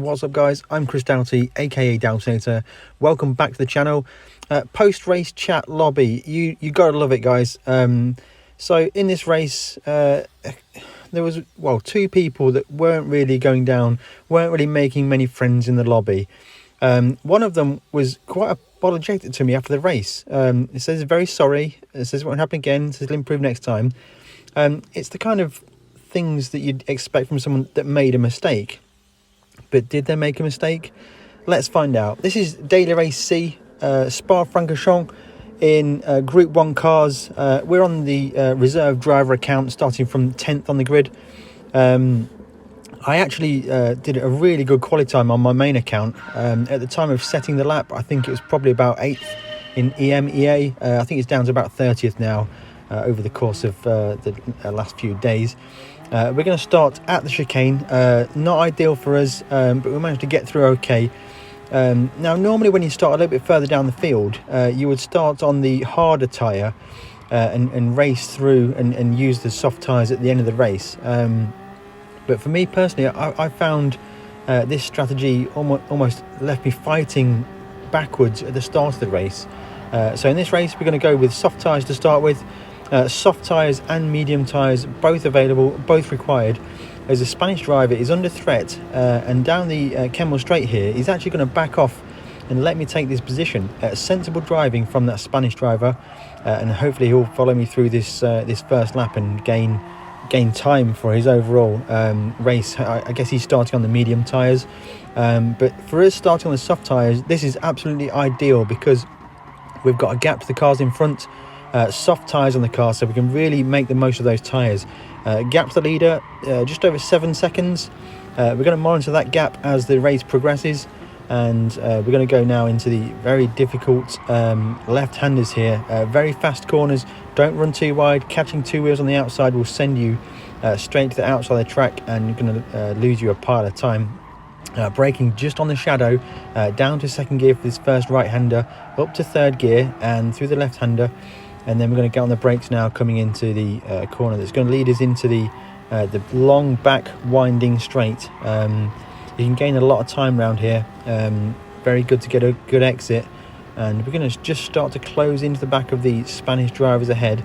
What's up guys, I'm Chris Doughty, aka Doughtinator. Welcome back to the channel. Post-race chat lobby, you gotta love it guys. So in this race there was, well, two people that weren't really going down, weren't really making many friends in the lobby. One of them was quite apologetic to me after the race. It says very sorry, it says it won't happen again, it says it'll improve next time. It's the kind of things that you'd expect from someone that made a mistake. But did they make a mistake? Let's find out. This is Daily Race C, Spa-Francorchamps in Group 1 cars. We're on the reserve driver account, starting from 10th on the grid. I actually did a really good quality time on my main account. At the time of setting the lap, I think it was probably about 8th in EMEA. I think it's down to about 30th now over the course of the last few days. We're going to start at the chicane. Not ideal for us, but we managed to get through okay. Now, normally when you start a little bit further down the field, you would start on the harder tyre and race through and use the soft tyres at the end of the race. But for me personally, I found this strategy almost left me fighting backwards at the start of the race. So in this race, we're going to go with soft tyres to start with. Soft tyres and medium tyres, both available, both required, as the Spanish driver is under threat, and down the Kemmel Straight here, he's actually going to back off and let me take this position. Sensible driving from that Spanish driver, and hopefully he'll follow me through this this first lap and gain time for his overall race. I guess he's starting on the medium tyres, but for us starting on the soft tyres, this is absolutely ideal because we've got a gap to the cars in front. Soft tyres on the car, so we can really make the most of those tyres. Gap to the leader, just over 7 seconds. We're going to monitor that gap as the race progresses, and we're going to go now into the very difficult left-handers here. Very fast corners, don't run too wide. Catching two wheels on the outside will send you straight to the outside of the track, and you're going to lose you a pile of time. Braking just on the shadow, down to second gear for this first right-hander, up to third gear and through the left-hander. And then we're going to get on the brakes now, coming into the corner that's going to lead us into the long back winding straight. You can gain a lot of time around here. Very good to get a good exit. And we're going to just start to close into the back of the Spanish drivers ahead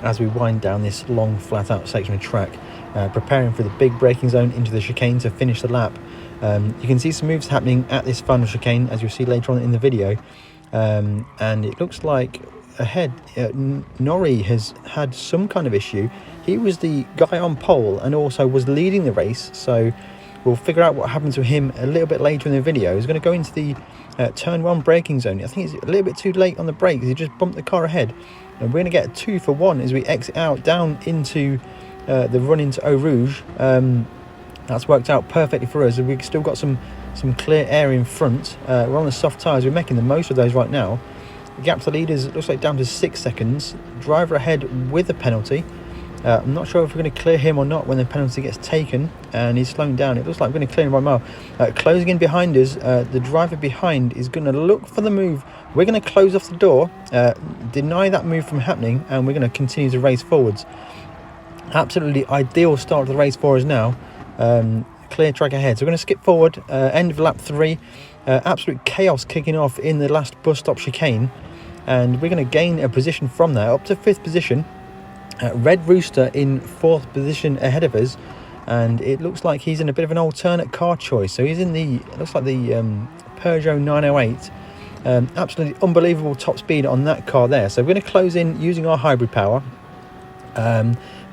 as we wind down this long flat out section of track, preparing for the big braking zone into the chicane to finish the lap. You can see some moves happening at this final chicane, as you'll see later on in the video. And it looks like ahead Norrie has had some kind of issue. He was the guy on pole and also was leading the race, so we'll figure out what happened to him a little bit later in the video. He's going to go into the turn 1 braking zone. I think he's a little bit too late on the brakes. He just bumped the car ahead, and we're going to get a 2 for 1 as we exit out down into the run into Eau Rouge. That's worked out perfectly for us. We've still got some clear air in front. We're on the soft tyres, we're making the most of those right now. The gap to the leaders, it looks like down to 6 seconds. Driver ahead with a penalty. I'm not sure if we're going to clear him or not when the penalty gets taken, and he's slowing down. It looks like we're going to clear him by a mile. Closing in behind us, the driver behind is going to look for the move. We're going to close off the door, deny that move from happening, and we're going to continue to race forwards. Absolutely ideal start of the race for us now. Clear track ahead, so we're going to skip forward. End of lap 3. Absolute chaos kicking off in the last bus stop chicane, and we're going to gain a position from there up to 5th position. Red Rooster in 4th position ahead of us, and it looks like he's in a bit of an alternate car choice. So he's in the, it looks like the Peugeot 908. Absolutely unbelievable top speed on that car there. So we're going to close in using our hybrid power.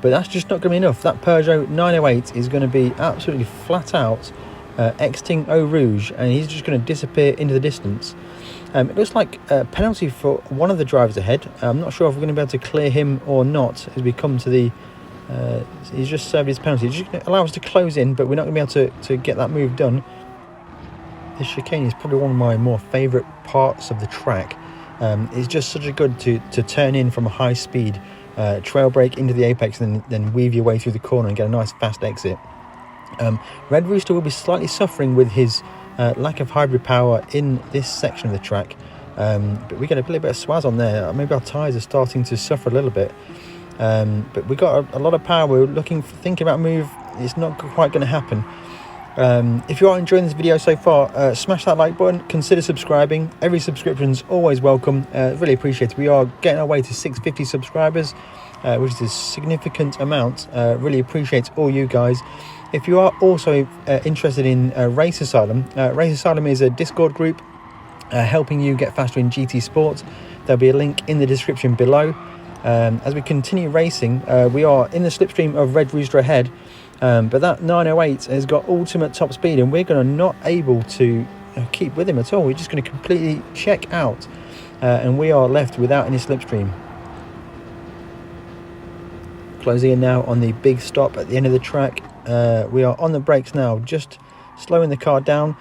But that's just not going to be enough. That Peugeot 908 is going to be absolutely flat out exiting Eau Rouge, and he's just going to disappear into the distance. It looks like a penalty for one of the drivers ahead. I'm not sure if we're going to be able to clear him or not as we come to the... he's just served his penalty. It's just going to allow us to close in, but we're not going to be able to get that move done. This chicane is probably one of my more favourite parts of the track. It's just such a good to turn in from a high speed, trail brake into the apex, and then weave your way through the corner and get a nice fast exit. Red Rooster will be slightly suffering with his lack of hybrid power in this section of the track, but we get a little bit of swaz on there. Maybe our tyres are starting to suffer a little bit, but we got a lot of power. We're thinking about move. It's not quite going to happen. If you are enjoying this video so far, smash that like button, consider subscribing. Every subscription's always welcome. Really appreciate it. We are getting our way to 650 subscribers, which is a significant amount. Really appreciate all you guys. If you are also interested in Race Asylum is a Discord group helping you get faster in GT Sport. There'll be a link in the description below. As we continue racing, we are in the slipstream of Red Rooster ahead, but that 908 has got ultimate top speed, and we're going to not able to keep with him at all. We're just going to completely check out, and we are left without any slipstream. Closing in now on the big stop at the end of the track. We are on the brakes now, just slowing the car down.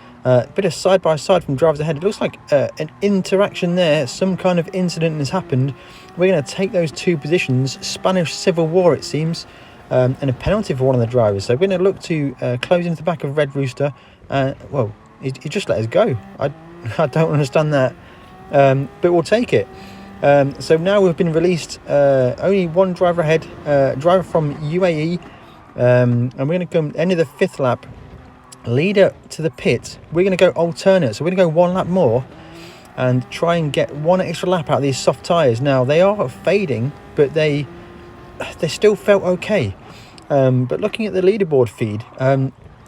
Bit of side by side from drivers ahead. It looks like an interaction there. Some kind of incident has happened. We're going to take those two positions. Spanish Civil War, it seems, and a penalty for one of the drivers. So we're going to look to close into the back of Red Rooster. Well, he just let us go. I don't understand that, but we'll take it. So now we've been released. Only one driver ahead, driver from UAE, and we're going to come end of the 5th lap. Leader to the pit. We're going to go alternate, so we're going to go one lap more and try and get one extra lap out of these soft tyres. Now they are fading, but they still felt okay. But looking at the leaderboard feed,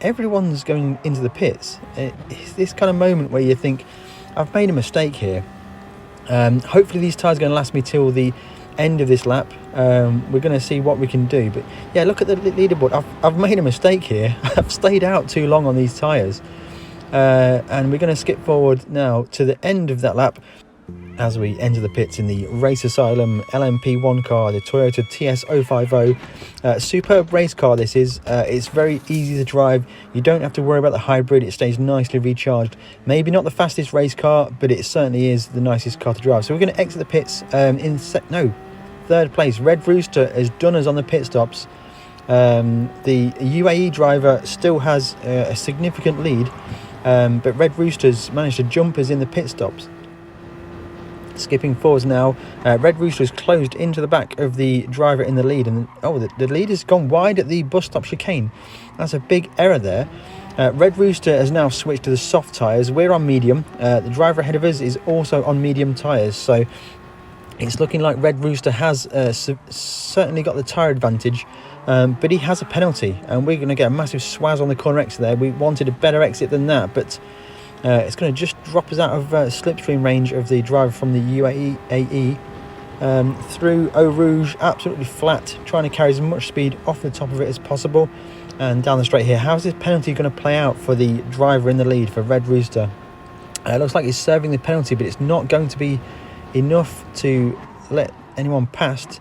everyone's going into the pits. It's this kind of moment where you think, I've made a mistake here. Hopefully these tyres are going to last me till the end of this lap. We're going to see what we can do, but yeah, look at the leaderboard. I've made a mistake here. I've stayed out too long on these tyres, and we're going to skip forward now to the end of that lap as we enter the pits in the Race Asylum LMP1 car, the Toyota TS050. Superb race car this is. It's very easy to drive. You don't have to worry about the hybrid. It stays nicely recharged. Maybe not the fastest race car, but it certainly is the nicest car to drive. So we're going to exit the pits in third place. Red Rooster has done us on the pit stops. The UAE driver still has a significant lead, but Red Rooster's managed to jump us in the pit stops. Skipping forwards now, Red Rooster is closed into the back of the driver in the lead, and the lead has gone wide at the bus stop chicane. That's a big error there. Red Rooster has now switched to the soft tyres. We're on medium. The driver ahead of us is also on medium tyres, so it's looking like Red Rooster has certainly got the tyre advantage, but he has a penalty, and we're going to get a massive swaz on the corner exit there. We wanted a better exit than that, but it's going to just drop us out of slipstream range of the driver from the UAE through Eau Rouge, absolutely flat, trying to carry as much speed off the top of it as possible, and down the straight here. How's this penalty going to play out for the driver in the lead for Red Rooster? It looks like he's serving the penalty, but it's not going to be enough to let anyone past.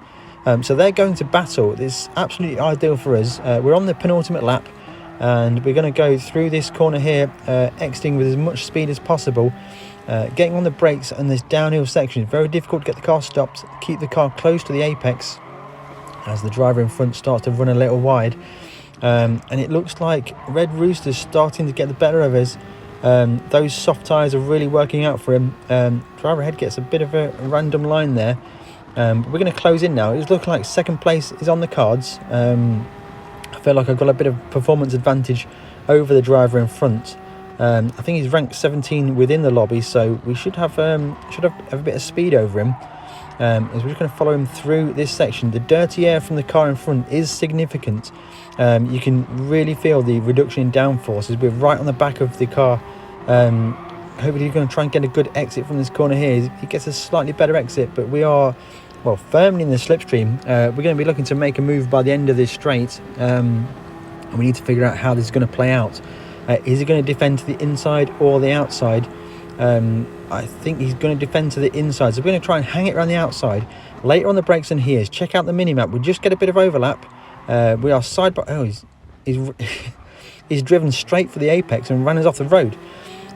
So they're going to battle. It's absolutely ideal for us. We're on the penultimate lap, and we're going to go through this corner here, exiting with as much speed as possible, getting on the brakes on this downhill section. It's very difficult to get the car stopped, keep the car close to the apex as the driver in front starts to run a little wide, and it looks like Red Rooster's starting to get the better of us. Those soft tyres are really working out for him. Driver ahead gets a bit of a random line there, but we're going to close in now. It's looking like second place is on the cards. I feel like I've got a bit of performance advantage over the driver in front. I think he's ranked 17 within the lobby, so we should have a bit of speed over him. As we're just going to follow him through this section. The dirty air from the car in front is significant. You can really feel the reduction in downforce as we're right on the back of the car. Hopefully he's going to try and get a good exit from this corner here. He gets a slightly better exit, but we are, well, firmly in the slipstream. We're going to be looking to make a move by the end of this straight, and we need to figure out how this is going to play out. Is he going to defend to the inside or the outside? I think he's going to defend to the inside, so we're going to try and hang it around the outside. Later on the brakes than he is. Check out the mini-map. We just get a bit of overlap. We are side by... Oh, he's driven straight for the apex and ran us off the road.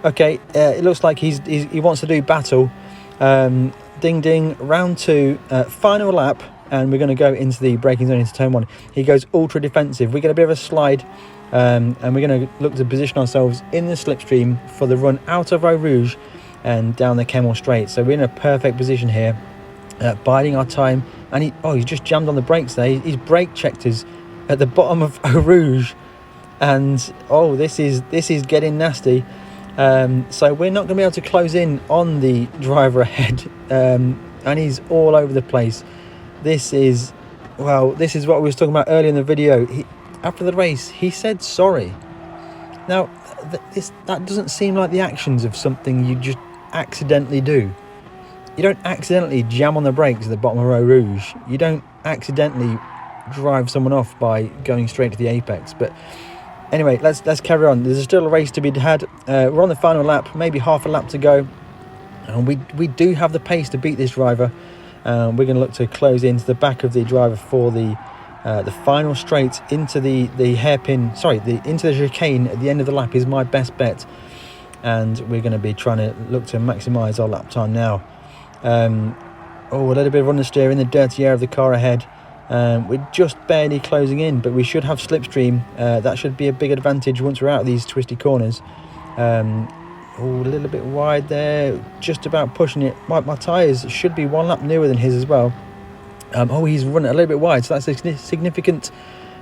Okay, it looks like he wants to do battle. Ding ding, round 2, final lap, and we're going to go into the braking zone into turn 1. He goes ultra defensive. We get a bit of a slide, and we're going to look to position ourselves in the slipstream for the run out of Eau Rouge and down the Kemmel Straight. So we're in a perfect position here, biding our time. And he's just jammed on the brakes there. He's brake checked us at the bottom of Eau Rouge. And oh, this is getting nasty. So we're not going to be able to close in on the driver ahead, and he's all over the place. This is what we was talking about earlier in the video. After the race, he said sorry. Now, that doesn't seem like the actions of something you just accidentally do. You don't accidentally jam on the brakes at the bottom of Row Rouge. You don't accidentally drive someone off by going straight to the apex. But anyway, let's carry on. There's still a race to be had. We're on the final lap, maybe half a lap to go, and we do have the pace to beat this driver. We're going to look to close into the back of the driver for the final straight into the hairpin. Sorry, into the chicane at the end of the lap is my best bet, and we're going to be trying to look to maximise our lap time now. A little bit of understeer in the dirty air of the car ahead. We're just barely closing in, but we should have slipstream. That should be a big advantage once we're out of these twisty corners. A little bit wide there, just about pushing it. My tyres should be one lap newer than his as well. He's run a little bit wide, so that's a significant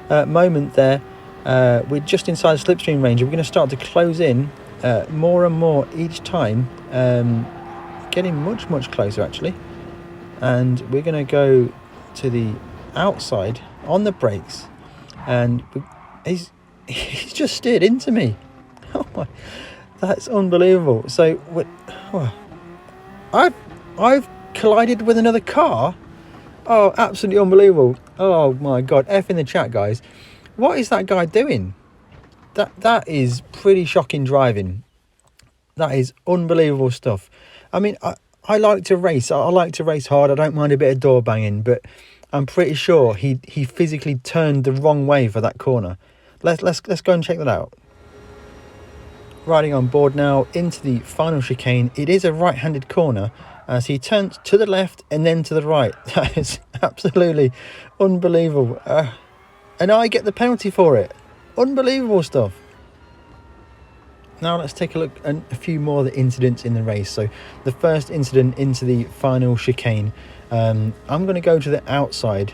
moment there. We're just inside the slipstream range, and we're going to start to close in more and more each time, getting much closer actually. And we're going to go to the outside on the brakes, and he's just steered into me. Oh my, that's unbelievable. So I've collided with another car. Oh, absolutely unbelievable. Oh my god, F in the chat, guys. What is that guy doing? That is pretty shocking driving. That is unbelievable stuff. I mean, I like to race. I like to race hard. I don't mind a bit of door banging, but I'm pretty sure he physically turned the wrong way for that corner. Let's go and check that out. Riding on board now into the final chicane. It is a right-handed corner as he turns to the left and then to the right. That is absolutely unbelievable. And I get the penalty for it. Unbelievable stuff. Now let's take a look at a few more of the incidents in the race. So the first incident into the final chicane. I'm going to go to the outside.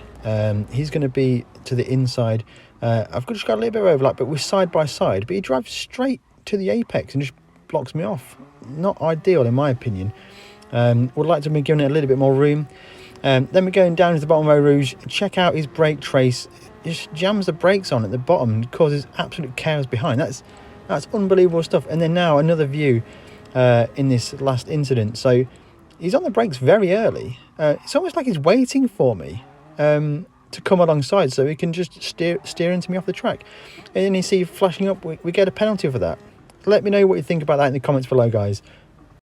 He's going to be to the inside. I've just got a little bit of overlap, but we're side by side. But he drives straight to the apex and just blocks me off. Not ideal in my opinion. Would like to be given it a little bit more room. Then we're going down to the bottom of Row Rouge. Check out his brake trace. Just jams the brakes on at the bottom and causes absolute chaos behind. That's unbelievable stuff. And then now another view in this last incident. So he's on the brakes very early. It's almost like he's waiting for me to come alongside so he can just steer into me off the track. And then you see flashing up, we get a penalty for that. Let me know what you think about that in the comments below, guys.